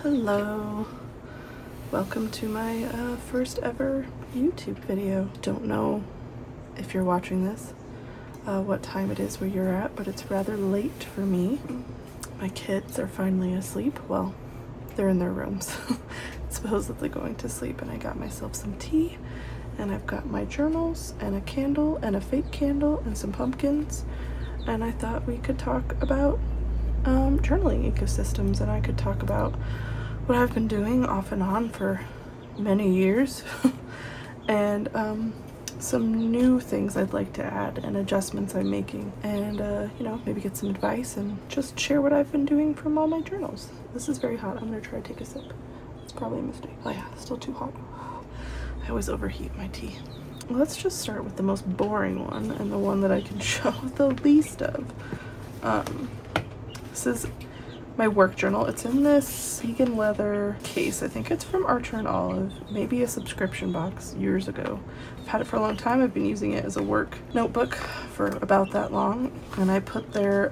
Hello, welcome to my first ever YouTube video. Don't know if you're watching this, what time it is where you're at, but it's rather late for me. My kids are finally asleep. Well, they're in their rooms, supposedly going to sleep, and I got myself some tea, and I've got my journals and a candle and a fake candle and some pumpkins, and I thought we could talk about journaling ecosystems, and I could talk about what I've been doing off and on for many years and some new things I'd like to add and adjustments I'm making, and you know, maybe get some advice and just share what I've been doing from all my journals. This is very hot. I'm gonna try to take a sip. It's probably a mistake. Oh yeah, it's still too hot. I always overheat my tea. Let's just start with the most boring one and the one that I can show the least of. This is my work journal. It's in this vegan leather case. I think it's from Archer and Olive, maybe a subscription box years ago. I've had it for a long time. I've been using it as a work notebook for about that long, and I put their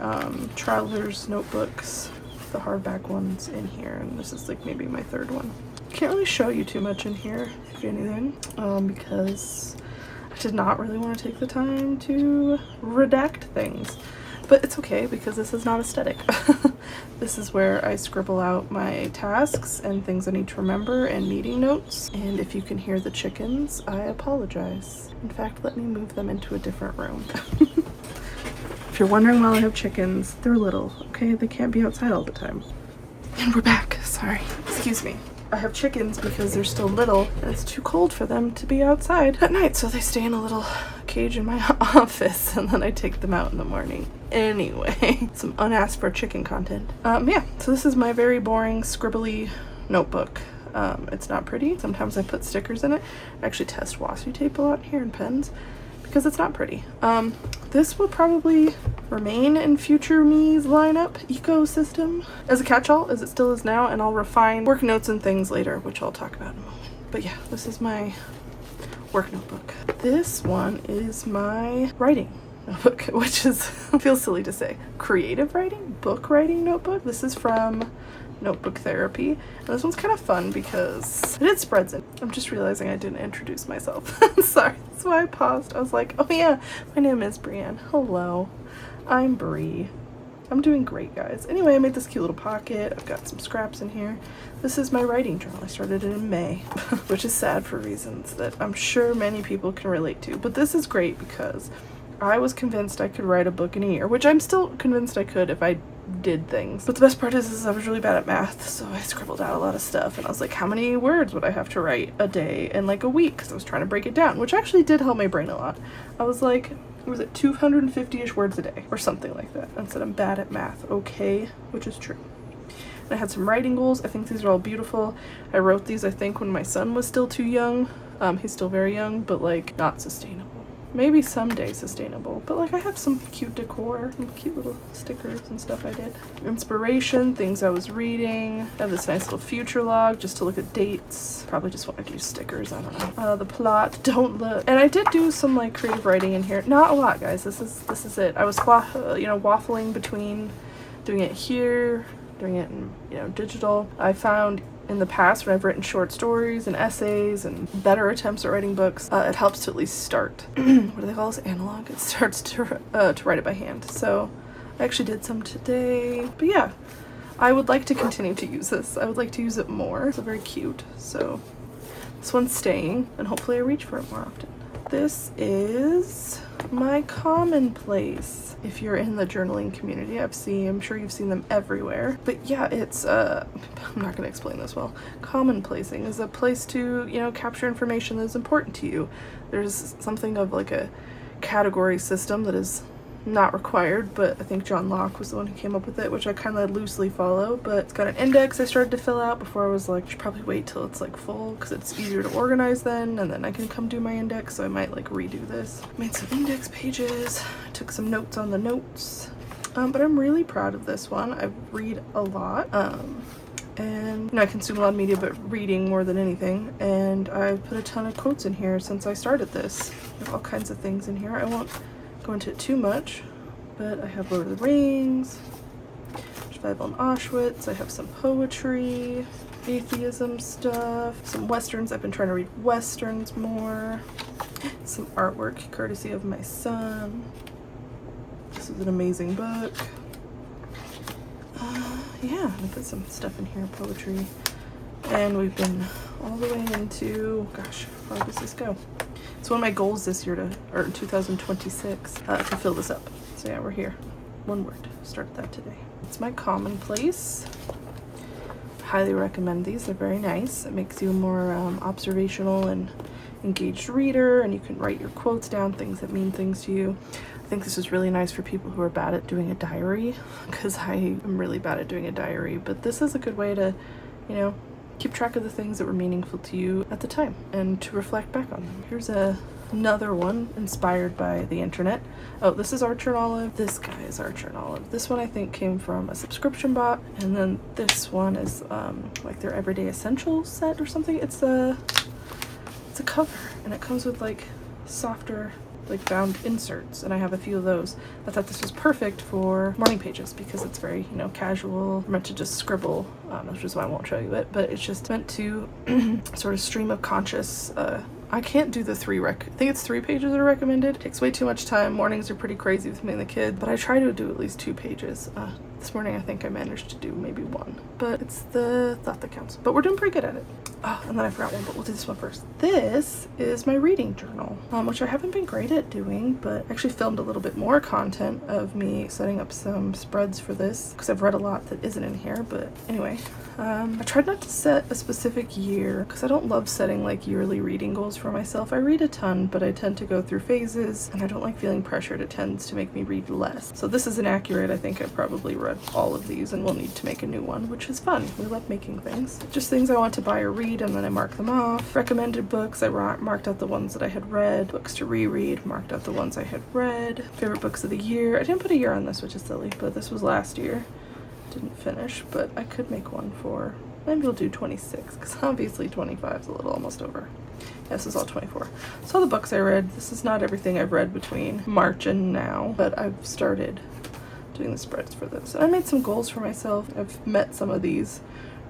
traveler's notebooks, the hardback ones, in here, and this is like maybe my third one. Can't really show you too much in here, if anything, because I did not really want to take the time to redact things. But it's okay, because this is not aesthetic. This is where I scribble out my tasks and things I need to remember and meeting notes. And if you can hear the chickens, I apologize. In fact, let me move them into a different room. If you're wondering why I have chickens, they're little, okay? They can't be outside all the time. And we're back. Sorry. Excuse me. I have chickens because they're still little and it's too cold for them to be outside at night, so they stay in a little cage in my office, and then I take them out in the morning. Anyway, some unasked for chicken content. Yeah, so this is my very boring scribbly notebook. It's not pretty. Sometimes I put stickers in it. I actually test washi tape a lot here and pens because it's not pretty. This will probably remain in future me's lineup ecosystem as a catch-all, as it still is now, and I'll refine work notes and things later, which I'll talk about in a moment. But yeah, this is my work notebook. This one is my writing notebook, which is feels silly to say, creative writing, book writing notebook. This is from Notebook Therapy, and this one's kind of fun because it spreads in. I'm just realizing I didn't introduce myself. Sorry, that's why I paused. I was like, oh yeah, my name is Brienne. Hello, I'm Brie. I'm doing great, guys. Anyway, I made this cute little pocket. I've got some scraps in here. This is my writing journal. I started it in May, which is sad for reasons that I'm sure many people can relate to, but this is great because I was convinced I could write a book in a year, which I'm still convinced I could if I did things. But the best part is I was really bad at math, so I scribbled out a lot of stuff, and I was like, how many words would I have to write a day and like a week? Because I was trying to break it down, which actually did help my brain a lot. I was like, was it 250-ish words a day or something like that? And said I'm bad at math, okay, which is true. And I had some writing goals. I think these are all beautiful. I wrote these, I think, when my son was still too young. He's still very young, but like not sustainable. Maybe someday sustainable, but like I have some cute decor and cute little stickers and stuff I did. Inspiration, things I was reading. I have this nice little future log just to look at dates. Probably just wanted to use stickers, I don't know. The plot, don't look. And I did do some like creative writing in here. Not a lot, guys. This is it. I was waffling between doing it here, doing it in, you know, digital. I found in the past when I've written short stories and essays and better attempts at writing books, it helps to at least start. What do they call this? Analog? It starts to write it by hand. So I actually did some today, but yeah, I would like to continue to use this. I would like to use it more. It's very cute. So this one's staying, and hopefully I reach for it more often. This is my commonplace. If you're in the journaling community, I'm sure you've seen them everywhere. But yeah, it's I'm not gonna explain this well. Commonplacing is a place to, you know, capture information that is important to you. There's something of like a category system that is not required, but I think John Locke was the one who came up with it, which I kind of loosely follow. But it's got an index I started to fill out before. I was like, I should probably wait till it's like full because it's easier to organize then, and then I can come do my index. So I might like redo this. Made some index pages, took some notes on the notes, but I'm really proud of this one. I read a lot, and you know, I consume a lot of media, but reading more than anything. And I've put a ton of quotes in here since I started this. I have all kinds of things in here. I won't go into it too much, but I have Lord of the Rings, Survival in Auschwitz. I have some poetry, atheism stuff, some westerns. I've been trying to read westerns more. Some artwork courtesy of my son. This is an amazing book. Yeah, I put some stuff in here, poetry. And we've been all the way into, gosh, how far does this go? It's one of my goals this year or 2026, to fill this up. So yeah, we're here. One word. Start that today. It's my commonplace. Highly recommend these. They're very nice. It makes you a more observational and engaged reader, and you can write your quotes down, things that mean things to you. I think this is really nice for people who are bad at doing a diary, because I am really bad at doing a diary, but this is a good way to, you know, keep track of the things that were meaningful to you at the time and to reflect back on them. Here's another one inspired by the internet. Oh, this is Archer and Olive. This guy is Archer and Olive. This one I think came from a subscription bot, and then this one is like their everyday essentials set or something. It's a cover, and it comes with like softer like bound inserts, and I have a few of those. I thought this was perfect for morning pages because it's very, you know, casual, meant to just scribble, which is why I won't show you it, but it's just meant to sort of stream of conscious. I can't do the I think it's 3 pages that are recommended. It takes way too much time. Mornings are pretty crazy with me and the kid, but I try to do at least 2 pages. This morning I think I managed to do maybe 1, but it's the thought that counts. But we're doing pretty good at it. Oh, and then I forgot one, but we'll do this one first. This is my reading journal, which I haven't been great at doing, but I actually filmed a little bit more content of me setting up some spreads for this because I've read a lot that isn't in here. But anyway, I tried not to set a specific year because I don't love setting like yearly reading goals for myself. I read a ton, but I tend to go through phases, and I don't like feeling pressured. It tends to make me read less. So this is inaccurate. I think I've probably read all of these, and we'll need to make a new one, which is fun. We love making things. Just things I want to buy or read, and then I mark them off. Recommended books, I marked out the ones that I had read. Books to reread, marked out the ones I had read. Favorite books of the year. I didn't put a year on this, which is silly, but this was last year. Didn't finish, but I could make one for, maybe we'll do 26, because obviously 25 is a little almost over. Yeah, this is all 24. So the books I read, this is not everything I've read between March and now, but I've started doing the spreads for this. And I made some goals for myself. I've met some of these.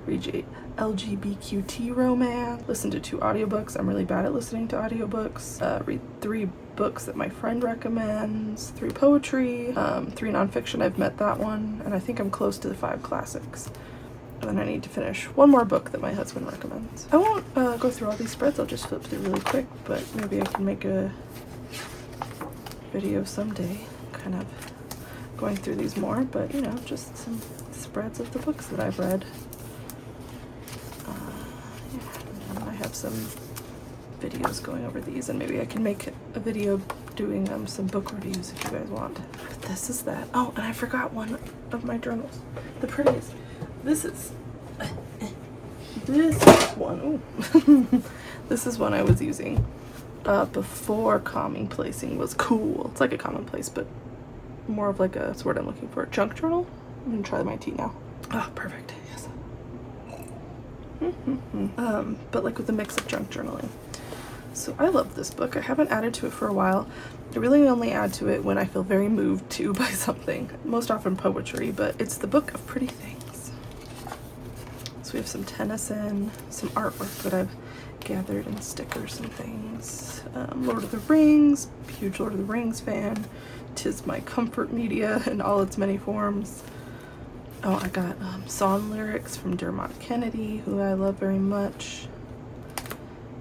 Read LGBTQ romance, listen to 2 audiobooks. I'm really bad at listening to audiobooks. Read 3 books that my friend recommends, 3 poetry, 3 nonfiction. I've met that one, and I think I'm close to the 5 classics. And then I need to finish 1 more book that my husband recommends. I won't go through all these spreads. I'll just flip through really quick, but maybe I can make a video someday kind of going through these more, but you know, just some spreads of the books that I've read. Yeah, I have some videos going over these, and maybe I can make a video doing some book reviews if you guys want. This is that. Oh, and I forgot one of my journals, the prettiest. This is this one. Ooh. This is one I was using before commonplacing was cool. It's like a commonplace, but more of like a, what's the word I'm looking for? Junk journal. I'm gonna try my tea now. Oh, perfect. Yes. But like with a mix of junk journaling. So I love this book. I haven't added to it for a while. I really only add to it when I feel very moved to by something, most often poetry, but it's the Book of Pretty Things. So we have some Tennyson, some artwork that I've gathered, and stickers and things. Lord of the Rings, huge Lord of the Rings fan. 'Tis my comfort media in all its many forms. Oh, I got song lyrics from Dermot Kennedy, who I love very much.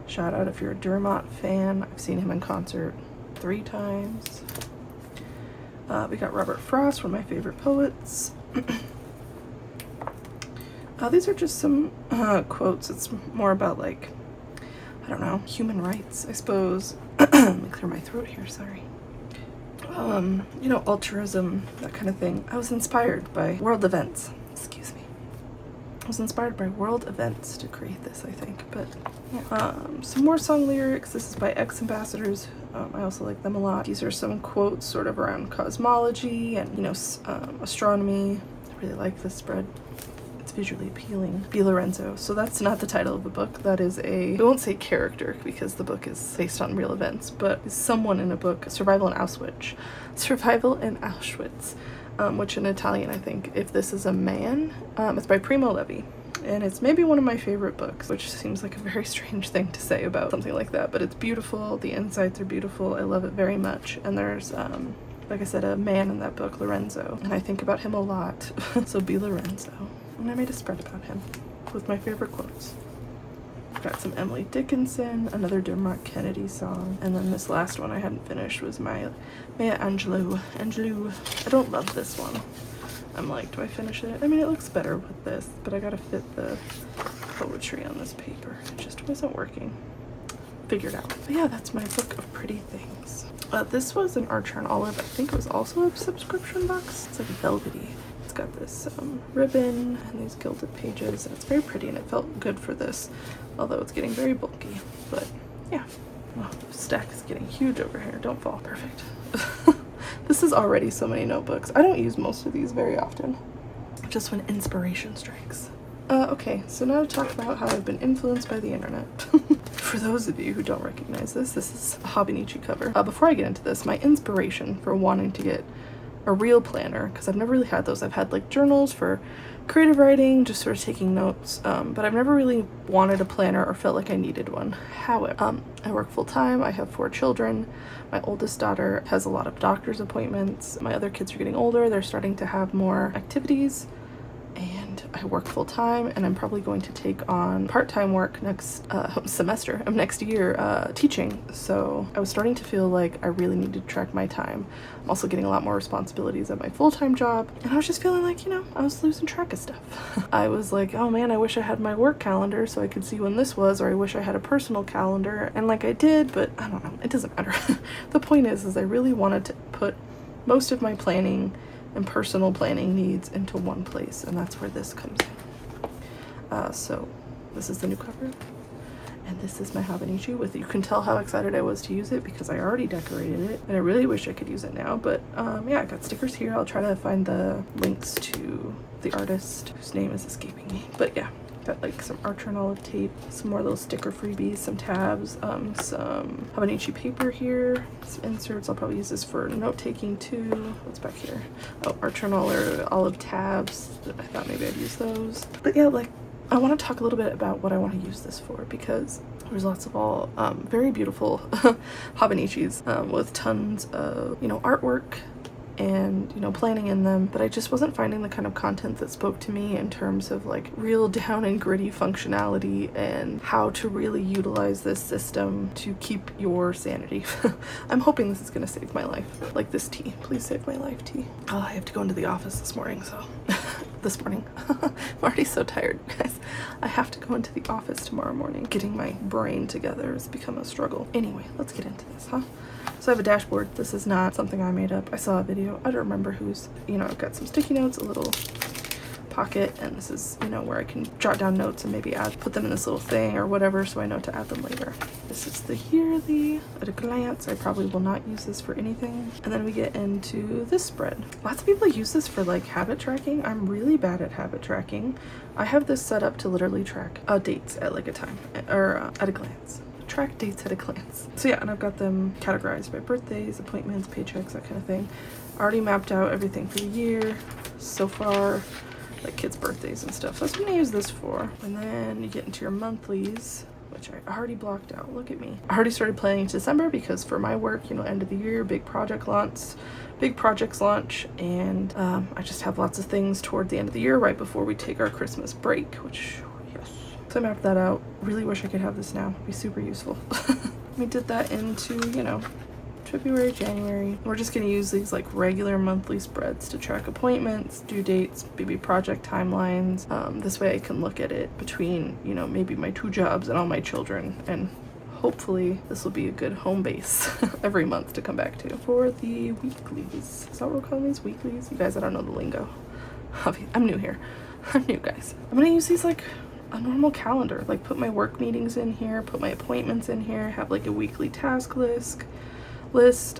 Shout out if you're a Dermot fan. I've seen him in concert 3 times. We got Robert Frost, one of my favorite poets. These are just some quotes. It's more about, like, I don't know, human rights, I suppose. Let me clear my throat here, sorry. You know, altruism, that kind of thing. I was inspired by world events. Excuse me. I was inspired by world events to create this, I think. But yeah. Some more song lyrics. This is by ex-ambassadors. I also like them a lot. These are some quotes sort of around cosmology and, you know, astronomy. I really like this spread. It's visually appealing. B. Lorenzo. So that's not the title of the book. That is I won't say character because the book is based on real events, but someone in a book, Survival in Auschwitz. Survival in Auschwitz. which in Italian, I think, If This Is a Man. It's by Primo Levi. And it's maybe one of my favorite books, which seems like a very strange thing to say about something like that, but it's beautiful. The insights are beautiful. I love it very much. And there's, like I said, a man in that book, Lorenzo, and I think about him a lot. So be Lorenzo. And I made a spread about him with my favorite quotes. Got some Emily Dickinson, another Dermot Kennedy song, and then this last one I hadn't finished was Maya Angelou. I don't love this one. I'm like, do I finish it? I mean, it looks better with this, but I gotta fit the poetry on this paper. It just wasn't working. Figured out. But yeah, that's my book of pretty things. This was an Archer and Olive. I think it was also a subscription box. It's like velvety. It's got this ribbon and these gilded pages, and it's very pretty, and it felt good for this, although it's getting very bulky. But yeah. Oh, the stack is getting huge over here. Don't fall. Perfect. This is already so many notebooks. I don't use most of these very often, just when inspiration strikes. Okay, so now to talk about how I've been influenced by the internet. For those of you who don't recognize this is a Hobonichi cover. Before I get into this, my inspiration for wanting to get a real planner, because I've never really had those. I've had like journals for creative writing, just sort of taking notes, but I've never really wanted a planner or felt like I needed one. However, I work full-time. I have 4 children. My oldest daughter has a lot of doctor's appointments. My other kids are getting older. They're starting to have more activities, and I work full-time, and I'm probably going to take on part-time work next semester of next year, teaching. So I was starting to feel like I really needed to track my time. I'm also getting a lot more responsibilities at my full-time job, and I was just feeling like, you know, I was losing track of stuff. I was like, oh man, I wish I had my work calendar so I could see when this was, or I wish I had a personal calendar, and like I did, but I don't know, it doesn't matter. The point is I really wanted to put most of my planning and personal planning needs into one place, and that's where this comes in. So this is the new cover, and this is my Hobonichi with it. You can tell how excited I was to use it because I already decorated it, and I really wish I could use it now, but yeah, I got stickers here. I'll try to find the links to the artist whose name is escaping me, but yeah. Got like some Archer and Olive tape, some more little sticker freebies, some tabs, some Hobonichi paper here, some inserts. I'll probably use this for note taking too. What's back here? Oh, Archer and Olive tabs. I thought maybe I'd use those. But yeah, like I want to talk a little bit about what I want to use this for, because there's lots of all very beautiful Hobonichis with tons of, you know, artwork and, you know, planning in them, but I just wasn't finding the kind of content that spoke to me in terms of like real down and gritty functionality and how to really utilize this system to keep your sanity. I'm hoping this is gonna save my life. Like this tea. Please save my life, tea. Oh, I have to go into the office this morning, so this morning. I'm already so tired, guys. I have to go into the office tomorrow morning. Getting my brain together has become a struggle. Anyway, let's get into this, huh? So I have a dashboard. This is not something I made up. I saw a video. I don't remember whose. You know, I've got some sticky notes, a little pocket, and this is, you know, where I can jot down notes and maybe put them in this little thing or whatever so I know to add them later. This is the yearly at a glance. I probably will not use this for anything. And then we get into this spread. Lots of people use this for like habit tracking. I'm really bad at habit tracking. I have this set up to literally track dates at like a time or at a glance. Track dates at a glance. So yeah, and I've got them categorized by birthdays, appointments, paychecks, that kind of thing. Already mapped out everything for the year so far, like kids' birthdays and stuff. So that's what I'm gonna use this for. And then you get into your monthlies, which I already blocked out. Look at me. I already started planning December because for my work, you know, end of the year, big projects launch, and I just have lots of things toward the end of the year right before we take our Christmas break, which so I mapped that out. Really wish I could have this now. It'd be super useful. We did that into, you know, February, January. We're just gonna use these like regular monthly spreads to track appointments, due dates, maybe project timelines. This way I can look at it between, you know, maybe my 2 jobs and all my children, and hopefully this will be a good home base every month to come back to. For the weeklies, is that what we're calling these, weeklies? You guys, I don't know the lingo. I'm new here. I'm new, guys. I'm gonna use these like a normal calendar, like put my work meetings in here, put my appointments in here, have like a weekly task list.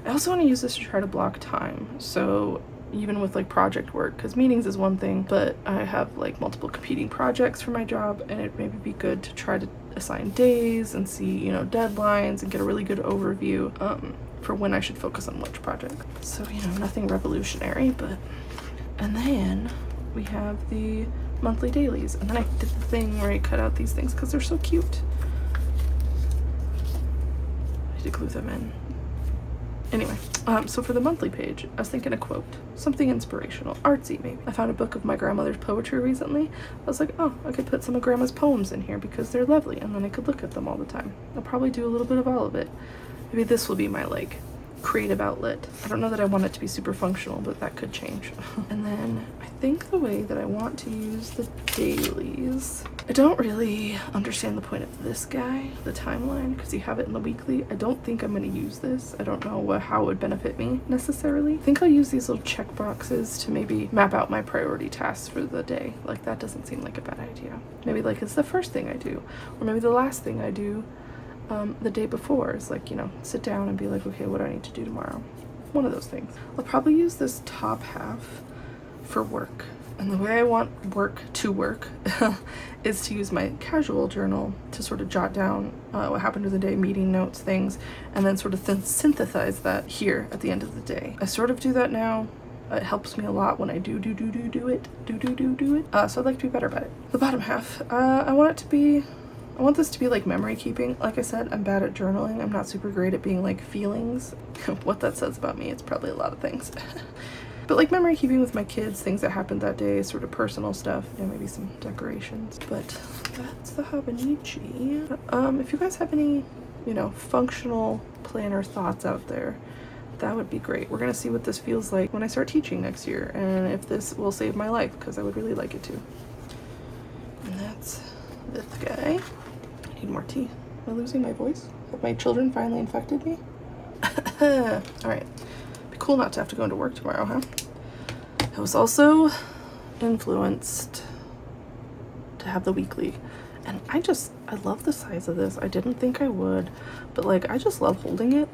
I also want to use this to try to block time. So even with like project work, because meetings is one thing, but I have like multiple competing projects for my job, and it maybe be good to try to assign days and see, you know, deadlines and get a really good overview for when I should focus on which project. So, you know, nothing revolutionary, but And then we have the monthly dailies. And then I did the thing where I cut out these things because they're so cute. I need to glue them in. Anyway, so for the monthly page, I was thinking a quote, something inspirational, artsy maybe. I found a book of my grandmother's poetry recently. I was like, oh, I could put some of grandma's poems in here because they're lovely, and then I could look at them all the time. I'll probably do a little bit of all of it. Maybe this will be my like creative outlet. I don't know that I want it to be super functional, but that could change. And then I think the way that I want to use the dailies, I don't really understand the point of this guy, the timeline, because you have it in the weekly. I don't think I'm going to use this. I don't know how it would benefit me necessarily. I think I'll use these little check boxes to maybe map out my priority tasks for the day. Like that doesn't seem like a bad idea. Maybe like it's the first thing I do, or maybe the last thing I do the day before is like, you know, sit down and be like, okay, what do I need to do tomorrow? One of those things. I'll probably use this top half for work. And the way I want work to work is to use my casual journal to sort of jot down what happened in the day, meeting notes, things, and then sort of synthesize that here at the end of the day. I sort of do that now. It helps me a lot when I do it. So I'd like to be better about it. The bottom half, I want this to be like memory keeping. Like I said, I'm bad at journaling. I'm not super great at being like feelings. What that says about me, it's probably a lot of things. But like memory keeping with my kids, things that happened that day, sort of personal stuff, and maybe some decorations. But that's the Hobonichi. If you guys have any, you know, functional planner thoughts out there, that would be great. We're gonna see what this feels like when I start teaching next year, and if this will save my life, because I would really like it to. And that's this guy. I need more tea. Am I losing my voice? Have my children finally infected me? Alright. Be cool not to have to go into work tomorrow, huh? I was also influenced to have the weekly. And I love the size of this. I didn't think I would, but like, I just love holding it.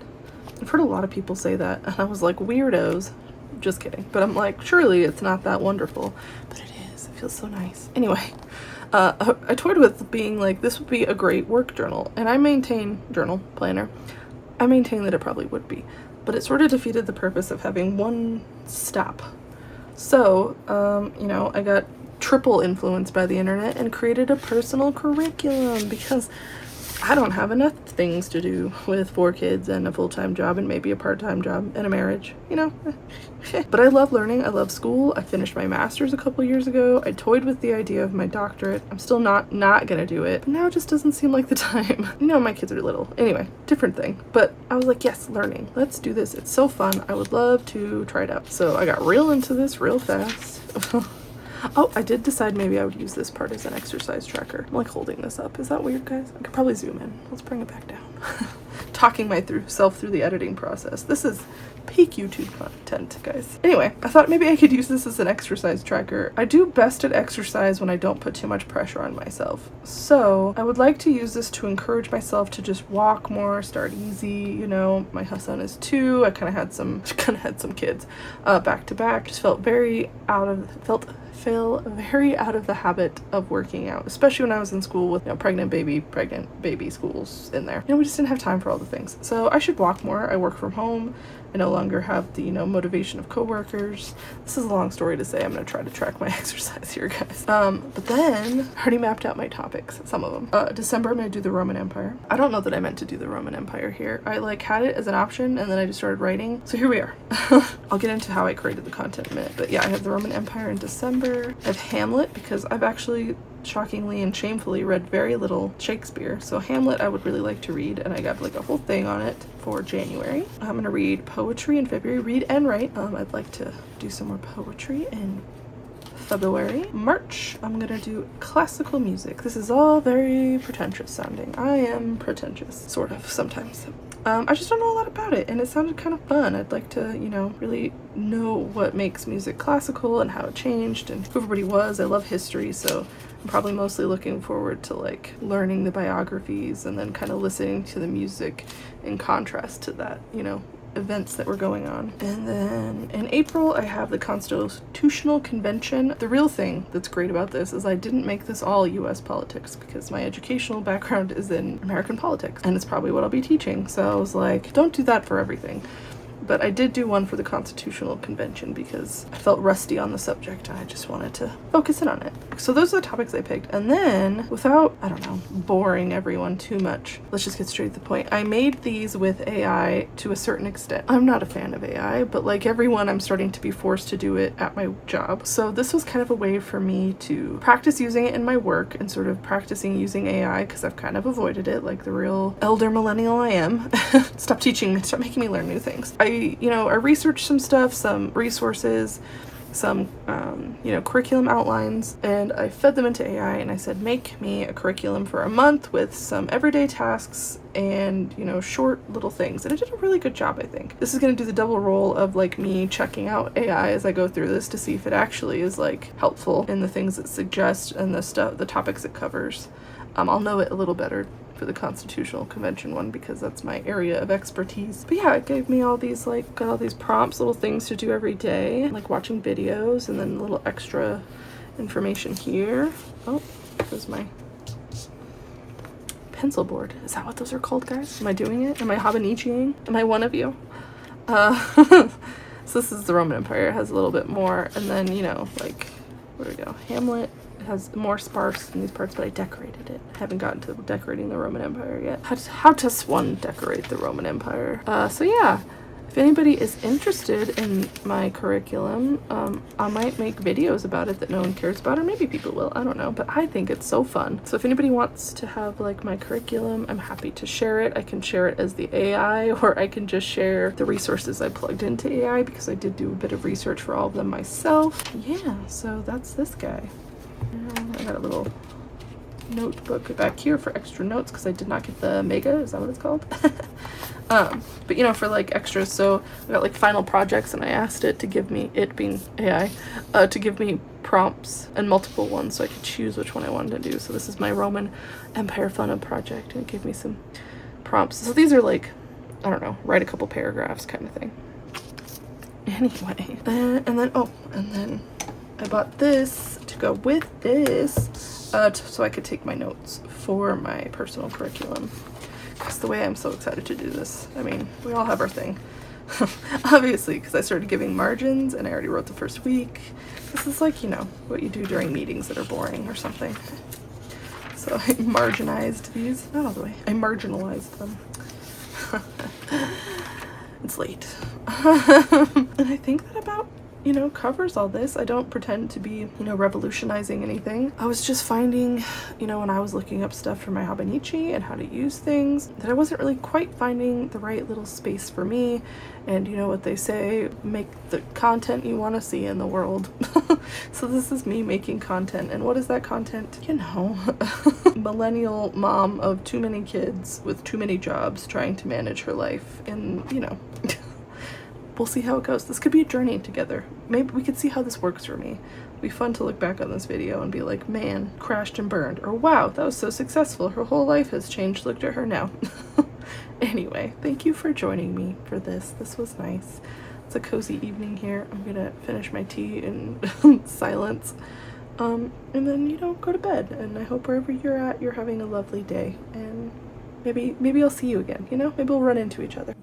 I've heard a lot of people say that, and I was like, weirdos. Just kidding. But I'm like, surely it's not that wonderful. But it is. It feels so nice. Anyway. I toyed with being like, this would be a great work journal, and I maintain journal planner. I maintain that it probably would be, but it sort of defeated the purpose of having one stop. So, you know, I got triple influenced by the internet and created a personal curriculum because I don't have enough things to do with 4 kids and a full-time job and maybe a part-time job and a marriage, you know. But I love learning. I love school. I finished my master's a couple years ago. I toyed with the idea of my doctorate. I'm still not gonna do it. But now it just doesn't seem like the time. You know, my kids are little. Anyway, different thing. But I was like, yes, learning. Let's do this. It's so fun. I would love to try it out. So I got real into this real fast. Oh, I did decide maybe I would use this part as an exercise tracker. I'm like holding this up. Is that weird, guys? I could probably zoom in. Let's bring it back down. Talking myself through the editing process. This is peak YouTube content, guys. Anyway, I thought maybe I could use this as an exercise tracker. I do best at exercise when I don't put too much pressure on myself. So I would like to use this to encourage myself to just walk more, start easy. You know, my son is 2. I kind of had some kids back to back. Just felt very out of the habit of working out, especially when I was in school with, you know, pregnant baby schools in there. You know, we just didn't have time for all the things. So I should walk more. I work from home. I no longer have the, you know, motivation of coworkers. This is a long story to say. I'm going to try to track my exercise here, guys. But then I already mapped out my topics, some of them. December, I'm going to do the Roman Empire. I don't know that I meant to do the Roman Empire here. I like had it as an option and then I just started writing. So here we are. I'll get into how I created the content in a minute. But yeah, I have the Roman Empire in December. I have Hamlet because I've actually shockingly and shamefully read very little Shakespeare. So Hamlet I would really like to read, and I got like a whole thing on it for January. I'm gonna read poetry in February, read and write. I'd like to do some more poetry in February. March, I'm gonna do classical music. This is all very pretentious sounding. I am pretentious, sort of, sometimes. I just don't know a lot about it, and it sounded kind of fun. I'd like to, you know, really know what makes music classical and how it changed and who everybody was. I love history, so I'm probably mostly looking forward to like learning the biographies and then kind of listening to the music in contrast to that, you know, events that were going on. And then in April I have the Constitutional Convention. The real thing that's great about this is I didn't make this all US politics because my educational background is in American politics and it's probably what I'll be teaching. So I was like, don't do that for everything. but I did do one for the Constitutional Convention because I felt rusty on the subject and I just wanted to focus in on it. So those are the topics I picked. And then, without, I don't know, boring everyone too much, let's just get straight to the point. I made these with AI to a certain extent. I'm not a fan of AI, but like everyone, I'm starting to be forced to do it at my job. So this was kind of a way for me to practice using it in my work and sort of practicing using AI, because I've kind of avoided it like the real elder millennial I am. Stop teaching me, stop making me learn new things. I researched some stuff, some resources, some curriculum outlines, and I fed them into AI and I said, make me a curriculum for a month with some everyday tasks and short little things, and it did a really good job. I think this is going to do the double role of like me checking out AI as I go through this to see if it actually is like helpful in the things it suggests and the topics it covers. I'll know it a little better for the Constitutional Convention one because that's my area of expertise. But yeah, it gave me all these got all these prompts, little things to do every day, like watching videos, and then a little extra information here. Oh, there's my pencil board. Is that what those are called, guys? Am I doing it? Am I Hobonichiing? Am I one of you? So this is the Roman Empire. It has a little bit more, and then where do we go? Hamlet has more sparse in these parts, but I decorated it. I haven't gotten to decorating the Roman Empire yet. How does one decorate the Roman Empire? So yeah, if anybody is interested in my curriculum, I might make videos about it that no one cares about, or maybe people will, I don't know, but I think it's so fun. So if anybody wants to have like my curriculum, I'm happy to share it. I can share it as the AI, or I can just share the resources I plugged into AI, because I did do a bit of research for all of them myself. Yeah, so that's this guy. I got a little notebook back here for extra notes because I did not get the mega, is that what it's called? But for like extras, so I got like final projects, and I asked it to give me, it being AI, to give me prompts and multiple ones so I could choose which one I wanted to do. So this is my Roman Empire Fun Up project, and it gave me some prompts. So these are like, I don't know, write a couple paragraphs kind of thing. Anyway, and then I bought this to go with this so I could take my notes for my personal curriculum. That's the way I'm so excited to do this. I mean, we all have our thing. Obviously, because I started giving margins and I already wrote the first week. This is like, what you do during meetings that are boring or something. So I marginized these. Not all the way. I marginalized them. It's late. And I think that about covers all this. I don't pretend to be, revolutionizing anything. I was just finding, when I was looking up stuff for my Hobonichi and how to use things, that I wasn't really quite finding the right little space for me. And you know what they say, make the content you want to see in the world. So this is me making content. And what is that content? Millennial mom of too many kids with too many jobs trying to manage her life, and we'll see how it goes. This could be a journey together. Maybe we could see how this works for me. It'd be fun to look back on this video and be like, man, crashed and burned. Or wow, that was so successful. Her whole life has changed. Look at her now. Anyway, thank you for joining me for this. This was nice. It's a cozy evening here. I'm gonna finish my tea in silence. And then, go to bed. And I hope wherever you're at, you're having a lovely day. And maybe I'll see you again, maybe we'll run into each other.